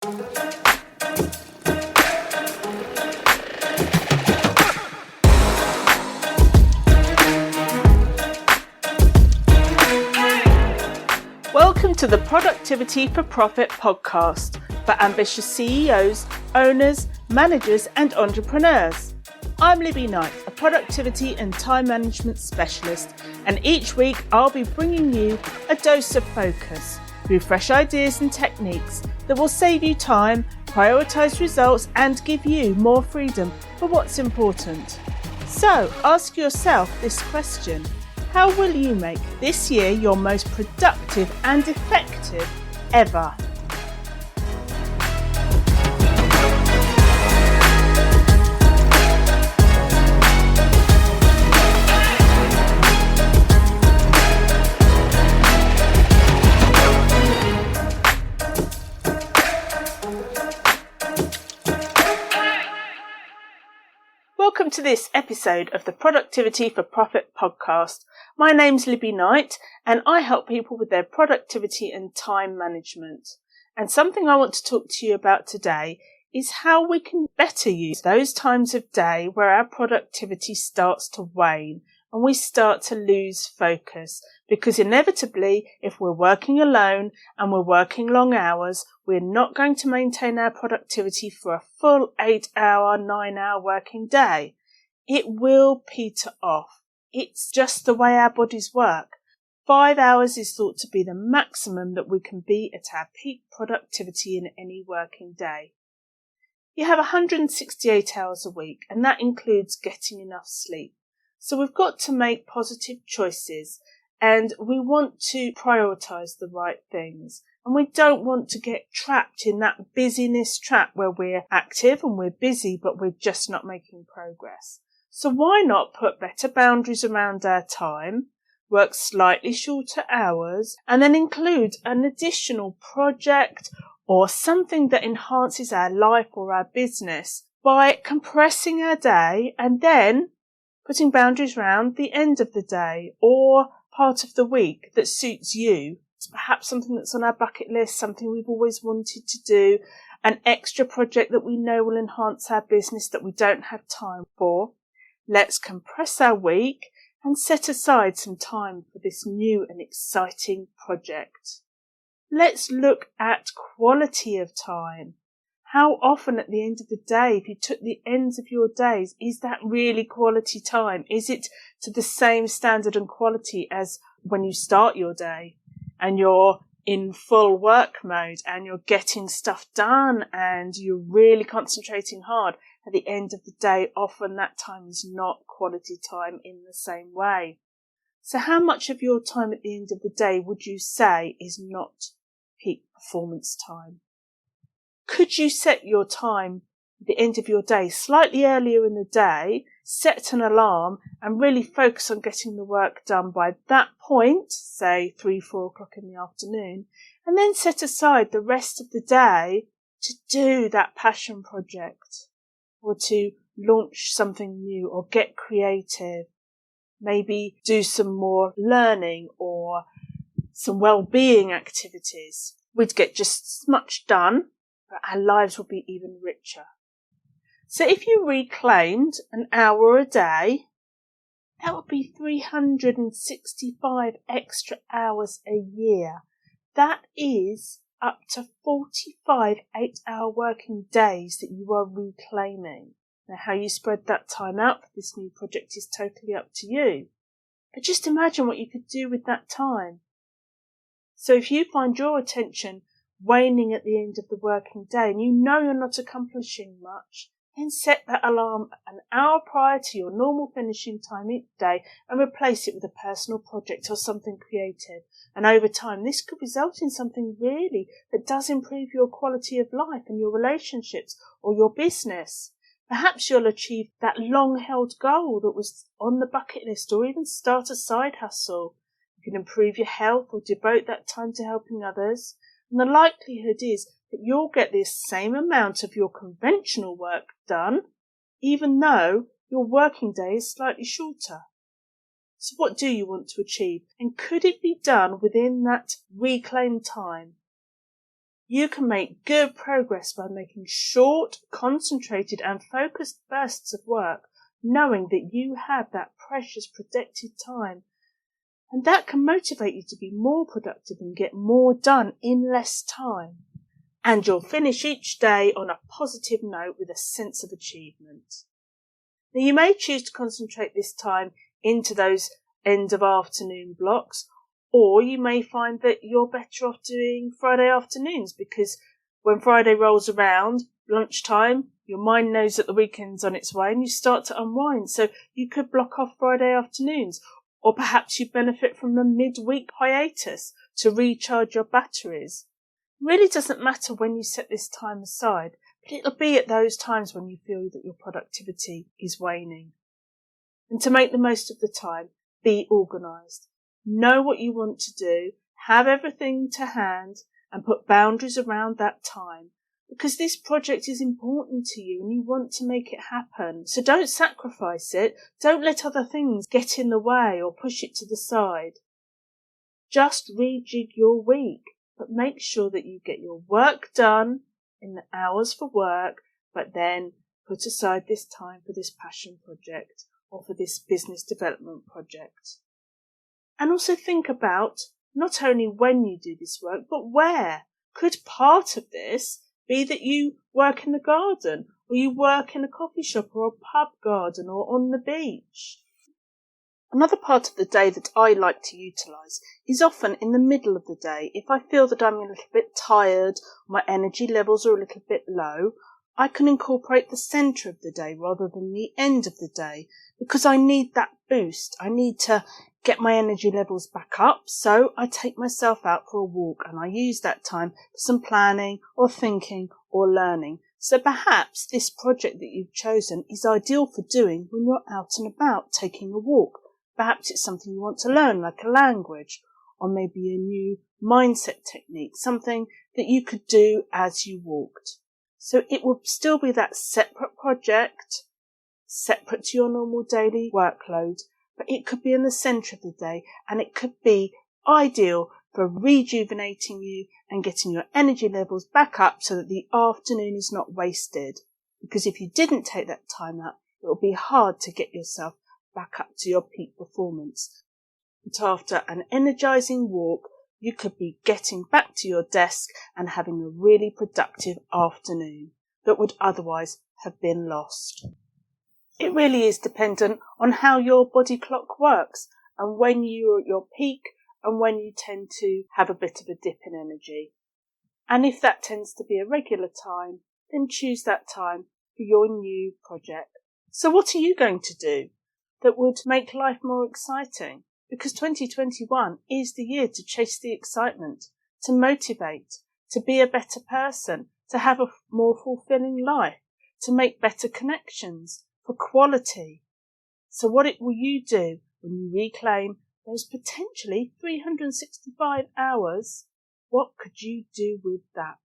Welcome to the Productivity for Profit podcast for ambitious CEOs, owners, managers and entrepreneurs. I'm Libby Knight, a productivity and time management specialist, and each week I'll be bringing you a dose of focus through fresh ideas and techniques that will save you time, prioritise results and give you more freedom for what's important. So ask yourself this question: how will you make this year your most productive and effective ever? Welcome to this episode of the Productivity for Profit podcast. My name's Libby Knight and I help people with their productivity and time management. And something I want to talk to you about today is how we can better use those times of day where our productivity starts to wane and we start to lose focus. Because inevitably, if we're working alone and we're working long hours, we're not going to maintain our productivity for a full 8-hour, 9-hour working day. It will peter off. It's just the way our bodies work. 5 hours is thought to be the maximum that we can be at our peak productivity in any working day. You have 168 hours a week, and that includes getting enough sleep. So we've got to make positive choices, and we want to prioritise the right things. And we don't want to get trapped in that busyness trap where we're active and we're busy, but we're just not making progress. So why not put better boundaries around our time, work slightly shorter hours, and then include an additional project or something that enhances our life or our business by compressing our day and then putting boundaries around the end of the day or part of the week that suits you. It's perhaps something that's on our bucket list, something we've always wanted to do, an extra project that we know will enhance our business that we don't have time for. Let's compress our week and set aside some time for this new and exciting project. Let's look at quality of time. How often at the end of the day, if you took the ends of your days, is that really quality time? Is it to the same standard and quality as when you start your day and you're in full work mode and you're getting stuff done and you're really concentrating hard? At the end of the day, often that time is not quality time in the same way. So how much of your time at the end of the day would you say is not peak performance time? Could you set your time at the end of your day slightly earlier in the day, set an alarm and really focus on getting the work done by that point, say 3-4 o'clock in the afternoon, and then set aside the rest of the day to do that passion project or to launch something new or get creative, maybe do some more learning or some well-being activities. We'd get just as much done, but our lives will be even richer. So if you reclaimed an hour a day, that would be 365 extra hours a year. That is up to 45 8-hour working days that you are reclaiming. Now, how you spread that time out for this new project is totally up to you. But just imagine what you could do with that time. So if you find your attention waning at the end of the working day and you know you're not accomplishing much, then set that alarm an hour prior to your normal finishing time each day and replace it with a personal project or something creative. And over time, this could result in something really that does improve your quality of life and your relationships or your business. Perhaps you'll achieve that long-held goal that was on the bucket list or even start a side hustle. You can improve your health or devote that time to helping others. And the likelihood is that you'll get the same amount of your conventional work done, even though your working day is slightly shorter. So what do you want to achieve? And could it be done within that reclaimed time? you can make good progress by making short, concentrated and focused bursts of work, knowing that you have that precious protected time. And that can motivate you to be more productive and get more done in less time. And you'll finish each day on a positive note with a sense of achievement. Now, you may choose to concentrate this time into those end of afternoon blocks, or you may find that you're better off doing Friday afternoons, because when Friday rolls around, lunchtime, your mind knows that the weekend's on its way and you start to unwind. So you could block off Friday afternoons, or perhaps you benefit from a midweek hiatus to recharge your batteries. It really doesn't matter when you set this time aside, but it'll be at those times when you feel that your productivity is waning. And to make the most of the time, be organised. Know what you want to do, have everything to hand, and put boundaries around that time, because this project is important to you and you want to make it happen. So don't sacrifice it. Don't let other things get in the way or push it to the side. Just rejig your week, but make sure that you get your work done in the hours for work, but then put aside this time for this passion project or for this business development project. And also think about not only when you do this work, but where. Could part of this be that you work in the garden, or you work in a coffee shop or a pub garden or on the beach? Another part of the day that I like to utilise is often in the middle of the day. If I feel that I'm a little bit tired, my energy levels are a little bit low, I can incorporate the centre of the day rather than the end of the day, because I need that boost. I need to get my energy levels back up, so I take myself out for a walk and I use that time for some planning or thinking or learning. So perhaps this project that you've chosen is ideal for doing when you're out and about taking a walk. Perhaps it's something you want to learn, like a language, or maybe a new mindset technique, something that you could do as you walked. So it will still be that separate project, separate to your normal daily workload, but it could be in the centre of the day, and it could be ideal for rejuvenating you and getting your energy levels back up so that the afternoon is not wasted. Because if you didn't take that time out, it will be hard to get yourself back up to your peak performance. But after an energising walk, you could be getting back to your desk and having a really productive afternoon that would otherwise have been lost. It really is dependent on how your body clock works and when you're at your peak and when you tend to have a bit of a dip in energy. And if that tends to be a regular time, then choose that time for your new project. So what are you going to do that would make life more exciting? Because 2021 is the year to chase the excitement, to motivate, to be a better person, to have a more fulfilling life, to make better connections, for quality. So what will you do when you reclaim those potentially 365 hours? What could you do with that?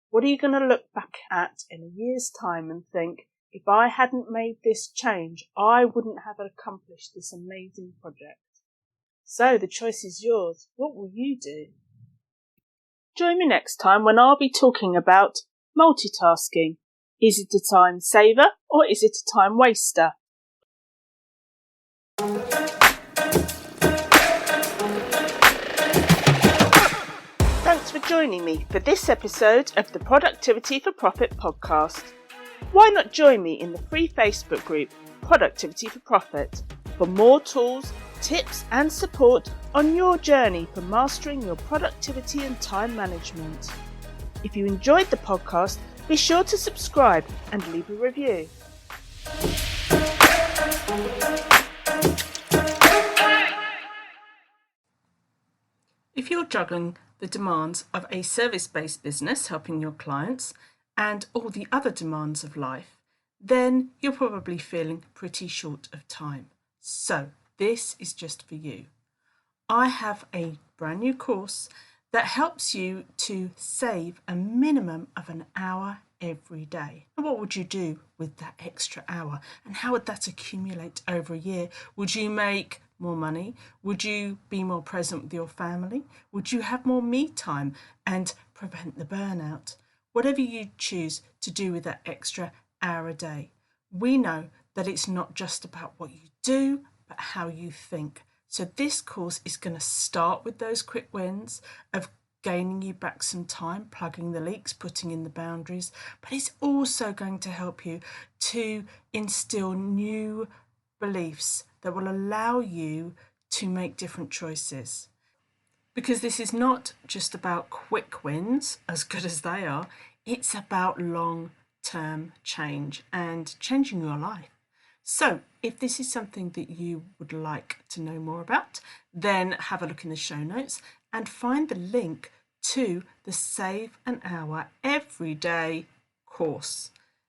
What are you going to look back at in a year's time and think, if I hadn't made this change, I wouldn't have accomplished this amazing project? So the choice is yours. What will you do? Join me next time when I'll be talking about multitasking. Is it a time saver or is it a time waster? Thanks for joining me for this episode of the Productivity for Profit podcast. Why not join me in the free Facebook group Productivity for Profit for more tools, tips and support on your journey for mastering your productivity and time management. If you enjoyed the podcast, be sure to subscribe and leave a review. If you're juggling the demands of a service-based business helping your clients and all the other demands of life, then you're probably feeling pretty short of time. So this is just for you. I have a brand new course that helps you to save a minimum of an hour every day. And what would you do with that extra hour? And how would that accumulate over a year? Would you make more money? Would you be more present with your family? Would you have more me time and prevent the burnout. Whatever you choose to do with that extra hour a day, we know that it's not just about what you do, but how you think. So this course is going to start with those quick wins of gaining you back some time, plugging the leaks, putting in the boundaries, but it's also going to help you to instill new beliefs that will allow you to make different choices. Because this is not just about quick wins, as good as they are, it's about long-term change and changing your life. So if this is something that you would like to know more about, then have a look in the show notes and find the link to the Save an Hour Every Day course.